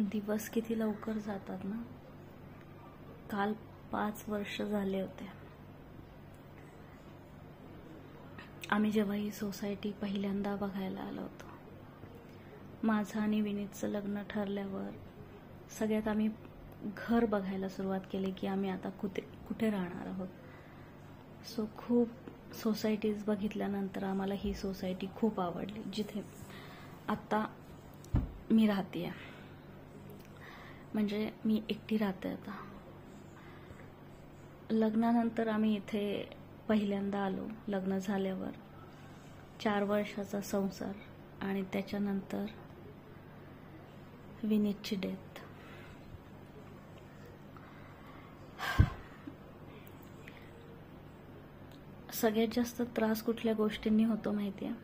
दिवस किती लवकर जातात ना. काल 5 वर्ष झाले होते आम्ही जेव्हा ही सोसायटी पहिल्यांदा बघायला आलो होतो. माझं आणि विनीतचं लग्न ठरल्यावर सगळ्यात आम्ही घर बघायला सुरुवात केली की आम्ही आता कुठे राहणार आहोत. सो खूप सोसायटीज बघितल्यानंतर आम्हाला ही सोसायटी खूप आवडली जिथे आता मी राहते. म्हणजे मी एकटी राहते आता. लग्नानंतर आम्ही इथे पहिल्यांदा आलो. लग्न झाल्यावर 4 वर्षाचा संसार आणि त्याच्यानंतर विनीतची डेथ. सगळ्यात जास्त त्रास कुठल्या गोष्टींनी होतो माहिती आहे?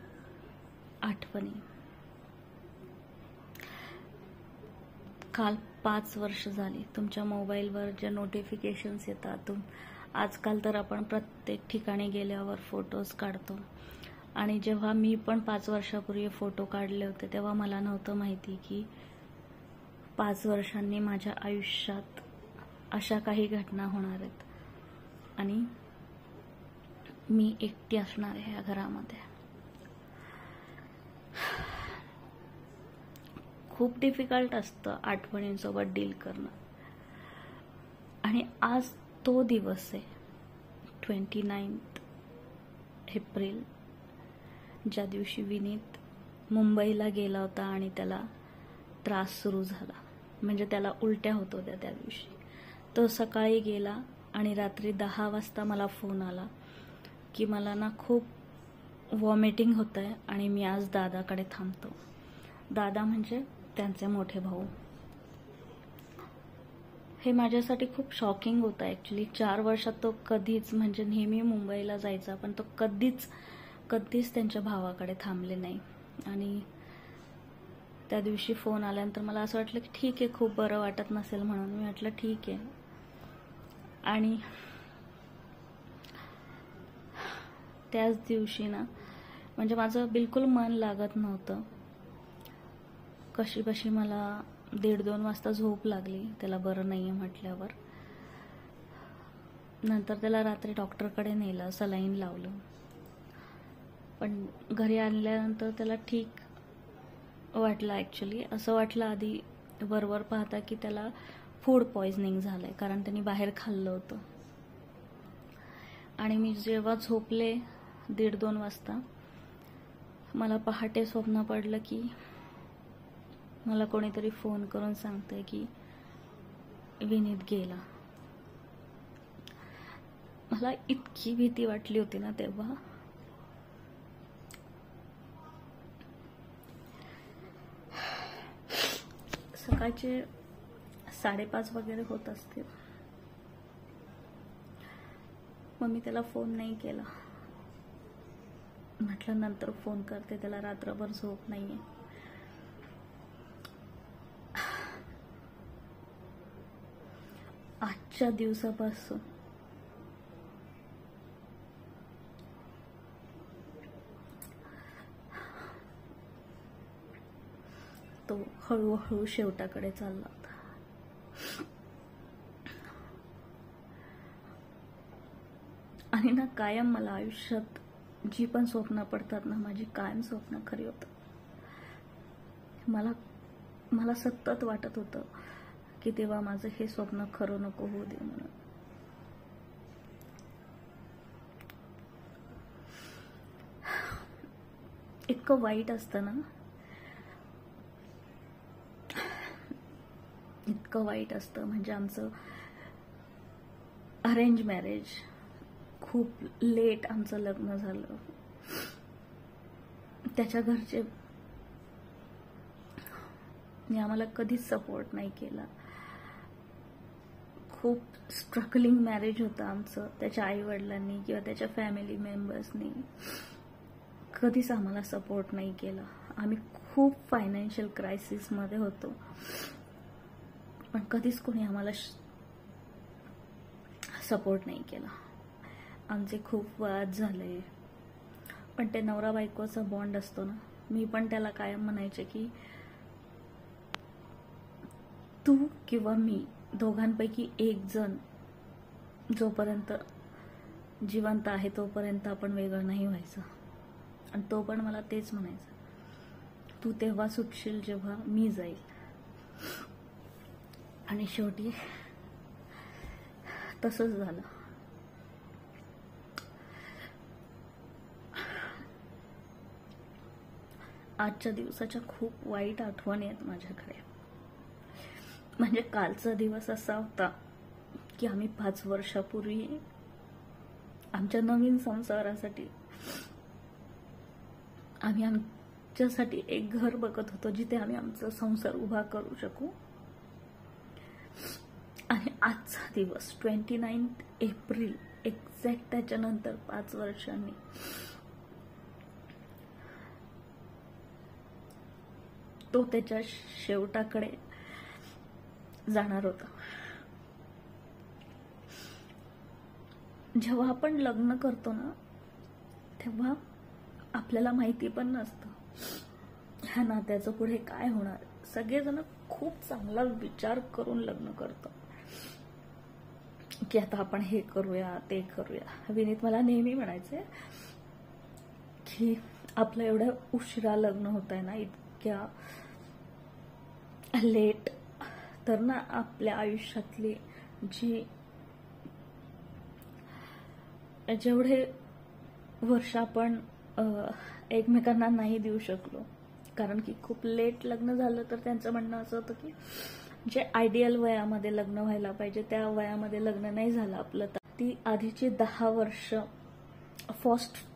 आठवणी. काल 5 वर्ष झाली. तुमच्या मोबाईलवर जे नोटिफिकेशन्स येतात, आजकाल तर आपण प्रत्येक ठिकाणी गेल्यावर फोटोज काढतो. आणि जेव्हा मी पण 5 वर्षापूर्वी फोटो काढले होते तेव्हा मला नव्हतं माहिती की 5 वर्षांनी माझ्या आयुष्यात अशा काही घटना होणार आहेत आणि मी एकटी असणार आहे या घरामध्ये. खूप डिफिकल्ट असतं आठवणींसोबत डील करणं. आणि आज तो दिवस आहे 29 एप्रिल, ज्या दिवशी विनीत मुंबईला गेला होता आणि त्याला त्रास सुरू झाला. म्हणजे त्याला उलट्या होत होत्या त्या दिवशी. तो सकाळी गेला आणि रात्री 10 वाजता मला फोन आला की मला ना खूप वॉमिटिंग होत आहे आणि मी आज दादाकडे थांबतो. दादा म्हणजे त्यांचे मोठे भाऊ. हे माझ्यासाठी खूप शॉकिंग होतं ॲक्च्युली. 4 वर्षात तो कधीच, म्हणजे नेहमी मुंबईला जायचा पण तो कधीच त्यांच्या भावाकडे थांबले नाही. आणि त्या दिवशी फोन आल्यानंतर मला असं वाटलं की ठीक आहे, खूप बरं वाटत नसेल म्हणून मी म्हटलं ठीक आहे. आणि त्याच दिवशी ना, म्हणजे माझं बिलकुल मन लागत नव्हतं. कशी मला 1:30-2 वाजता झोप लागली त्याला बरं नाही आहे म्हटल्यावर. नंतर त्याला रात्री डॉक्टरकडे नेलं, सलाईन लावलं. पण घरी आणल्यानंतर त्याला ठीक वाटलं. ॲक्च्युली असं वाटलं आधी वरवर पाहता की त्याला फूड पॉइझनिंग झालंय, कारण त्यांनी बाहेर खाल्लं होतं. आणि मी जेव्हा झोपले 1:30-2 वाजता मला पहाटे स्वप्न पडलं की मला कोणीतरी फोन करून सांगतंय की विनीत गेला. मला इतकी भीती वाटली होती ना तेव्हा. सकाळचे 5:30 वगैरे होत असतील. मग मी त्याला फोन नाही केला. म्हटलं नंतर फोन करते, त्याला रात्रभर झोप नाहीये. आजच्या दिवसापासून तो हळूहळू शेवटाकडे चालला होता. आणि ना कायम मला आयुष्यात जी पण स्वप्न पडतात ना, माझी कायम स्वप्न खरी होतात. मला सतत वाटत होतं की तेव्हा माझं हे स्वप्न खरं नको होऊ दे म्हणून. इतकं वाईट असतं ना, इतकं वाईट असतं. म्हणजे आमचं अरेंज मॅरेज, खूप लेट आमचं लग्न झालं. त्याच्या घरचे आम्हाला कधीच सपोर्ट नाही केला. खूप स्ट्रगलिंग मॅरेज होतं आमचं. त्याच्या आई वडिलांनी किंवा त्याच्या फॅमिली मेंबर्सनी कधीच आम्हाला सपोर्ट नाही केला. आम्ही खूप फायनान्शियल क्रायसिसमध्ये होतो, पण कधीच कोणी आम्हाला सपोर्ट नाही केला. आमचे खूप वाद झाले. पण ते नवरा बायकोचा बॉन्ड असतो ना, मी पण त्याला कायम म्हणायचे की तू किंवा मी दोघांपैकी एक जण जोपर्यंत जिवंत आहे तोपर्यंत आपण वेगळं नाही व्हायचं. आणि तो पण मला तेच म्हणायचं, तू तेव्हा सुटशील जेव्हा मी जाईल. आणि शेवटी तसंच झालं. आजच्या दिवसाच्या खूप वाईट आठवणी आहेत माझ्याकडे. म्हणजे कालचा दिवस असा होता की आम्ही 5 वर्षापूर्वी आमच्या नवीन संसारासाठी आम्ही आमच्यासाठी एक घर बघत होतो जिथे आम्ही आमचा संसार उभा करू शकू. आणि आजचा दिवस 29 एप्रिल एक्झॅक्ट त्याच्यानंतर 5 वर्षांनी तो त्याच्या शेवटाकडे जाणार होता. जेव्हा आपण लग्न करतो ना तेव्हा आपल्याला माहिती पण नसतं ह्या नात्याचं पुढे काय होणार. सगळेजण खूप चांगला विचार करून लग्न करतो की आता आपण हे करूया ते करूया. विनीत मला नेहमी म्हणायचे की आपलं एवढं उशिरा लग्न होत आहे ना, इतक्या लेट, तर ना आपल्या आयुष्यातली जेवढे वर्ष आपण एकमेकांना नाही देऊ शकलो, कारण की खूप लेट लग्न झालं तर त्यांचं म्हणणं असं होतं की जे आयडियल वयामध्ये लग्न व्हायला पाहिजे त्या वयामध्ये लग्न नाही झालं आपलं, तर ती आधीची 10 वर्ष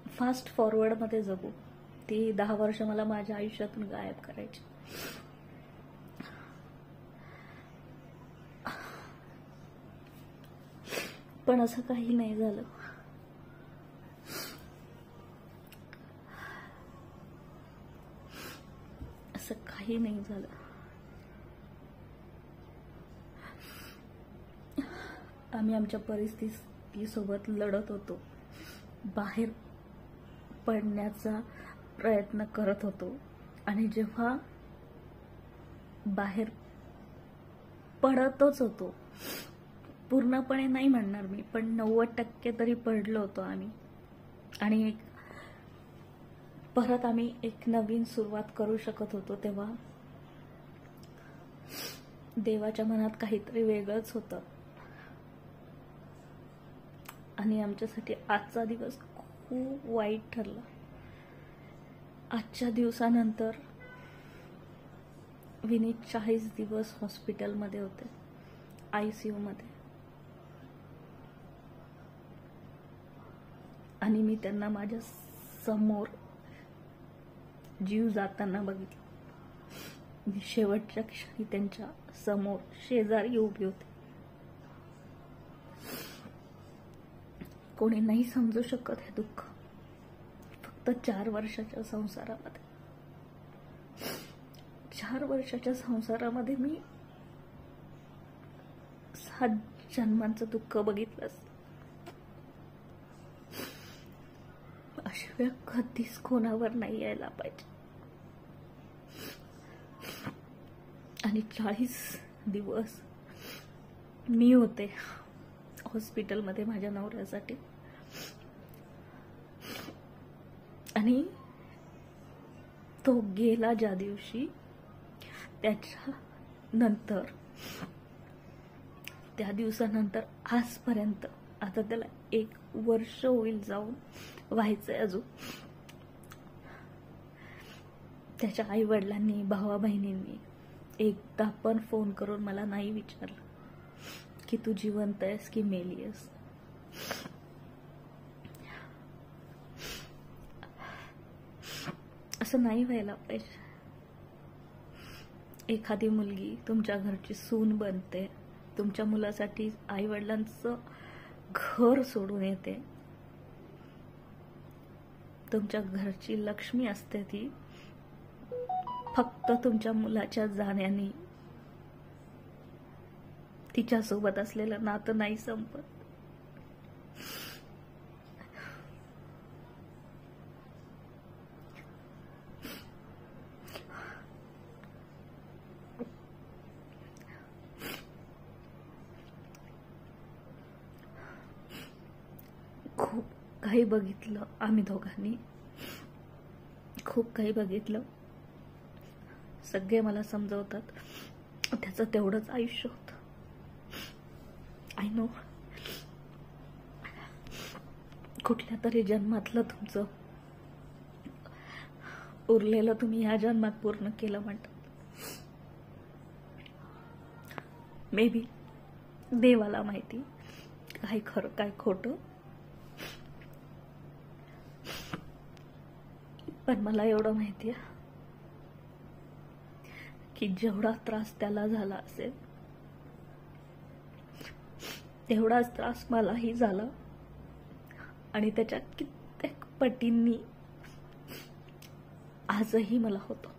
फास्ट फॉरवर्ड मध्ये जगू. ती 10 वर्ष मला माझ्या आयुष्यातून गायब करायची. पण असं काही नाही झालं. असं काही नाही झालं. आम्ही आमच्या परिस्थितीसोबत लढत होतो, बाहेर पडण्याचा प्रयत्न करत होतो. आणि जेव्हा बाहेर पडतच होतो, पूर्णपणे नाही म्हणणार मी, पण 90% तरी पडलो होतो आम्ही. आणि परत आम्ही एक नवीन सुरुवात करू शकत होतो. तेव्हा देवाच्या मनात काहीतरी वेगळंच होतं. आणि आमच्यासाठी आजचा दिवस खूप वाईट ठरला. आजच्या दिवसानंतर विनीत 40 दिवस हॉस्पिटलमध्ये होते, ICU मध्ये. आणि मी त्यांना माझ्या समोर जीव जाताना बघितलं. मी शेवटच्या क्षणी त्यांच्या समोर शेजारी उभी होते. कोणी नाही समजू शकत हे दुःख. फक्त 4 वर्षाच्या संसारामध्ये 4 वर्षाच्या संसारामध्ये मी 7 जन्मांचं दुःख बघितलं. अशा वेळ कधीच कोणावर नाही यायला पाहिजे. आणि 40 दिवस मी होते हॉस्पिटलमध्ये माझ्या नवऱ्यासाठी. आणि तो गेला ज्या दिवशी, त्याच्या नंतर त्या दिवसानंतर आजपर्यंत, आता त्याला 1 वर्ष होईल जाऊन, व्हायचंय अजून, त्याच्या आई वडिलांनी, भावा बहिणींनी एकदा पण फोन करून मला नाही विचारलं की तू जिवंत आहेस की मेली आहेस. असं नाही व्हायला पाहिजे. एखादी मुलगी तुमच्या घरची सून बनते, तुमच्या मुलासाठी आई वडिलांचं घर सोडून येते, तुमच्या घरची लक्ष्मी असते. ती फक्त तुमच्या मुलाच्या जाण्याने तिच्यासोबत असलेलं नातं नाही संपत. काही बघितलं आम्ही दोघांनी, खूप काही बघितलं. सगळे मला समजवतात त्याचं तेवढंच आयुष्य होतं. आय नो, कुठल्या तरी जन्मातलं तुमचं उरलेलं तुम्ही ह्या जन्मात पूर्ण केलं म्हणतात. मे बी देवाला माहिती काय खरं काय खोटं. पण मला एवढं माहिती आहे की जेवढा त्रास त्याला झाला असेल तेवढाच त्रास मलाही झाला, आणि त्याच्या कित्येक पटींनी आजही मला होतो.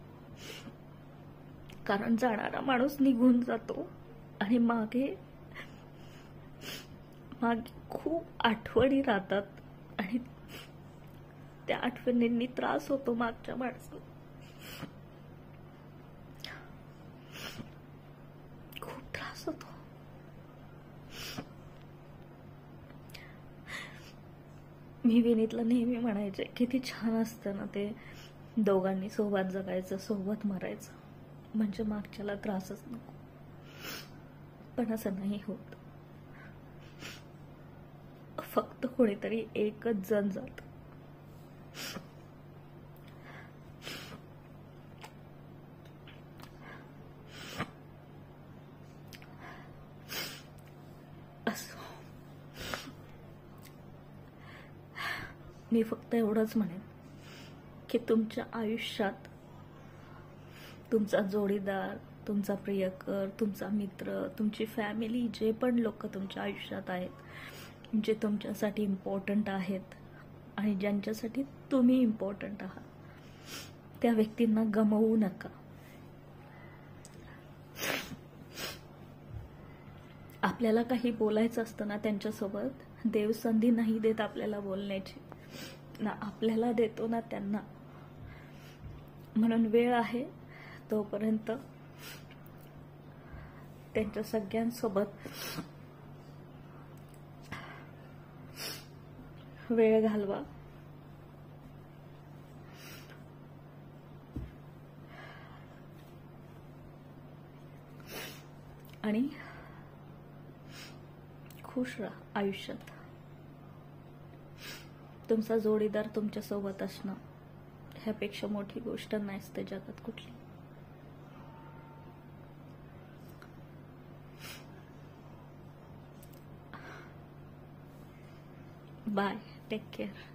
कारण जाणारा माणूस निघून जातो आणि मागे खूप आठवणी राहतात, आणि त्या आठवणींनी त्रास होतो मागच्या माणसाला. खूप त्रास होतो. मी विनीतला नेहमी म्हणायचे किती छान असतं ना ते दोघांनी सोबत जगायचं, सोबत मरायचं, म्हणजे मागच्याला त्रासच नको. पण असं नाही होत. फक्त कोणीतरी एकच जण जात. मी फक्त एवढंच म्हणेन की तुमच्या आयुष्यात तुमचा जोडीदार, तुमचा प्रियकर, तुमचा मित्र, तुमची फॅमिली, जे पण लोक तुमच्या आयुष्यात आहेत, जे तुमच्यासाठी इम्पॉर्टंट आहेत आणि ज्यांच्यासाठी तुम्ही इम्पॉर्टंट आहात, त्या व्यक्तींना गमावू नका. आपल्याला काही बोलायचं असतं ना त्यांच्यासोबत, देव संधी नाही देत आपल्याला बोलण्याची, ना आपल्याला देतो ना त्यांना. म्हणून वेळ आहे तोपर्यंत त्यांच्या सगळ्यांसोबत वेळ घालवा. आणि खुश राहा आयुष्यात. तुमचा जोडीदार तुमच्या सोबत असणं ह्यापेक्षा मोठी गोष्ट नसते जगात कुठली. Bye, take care.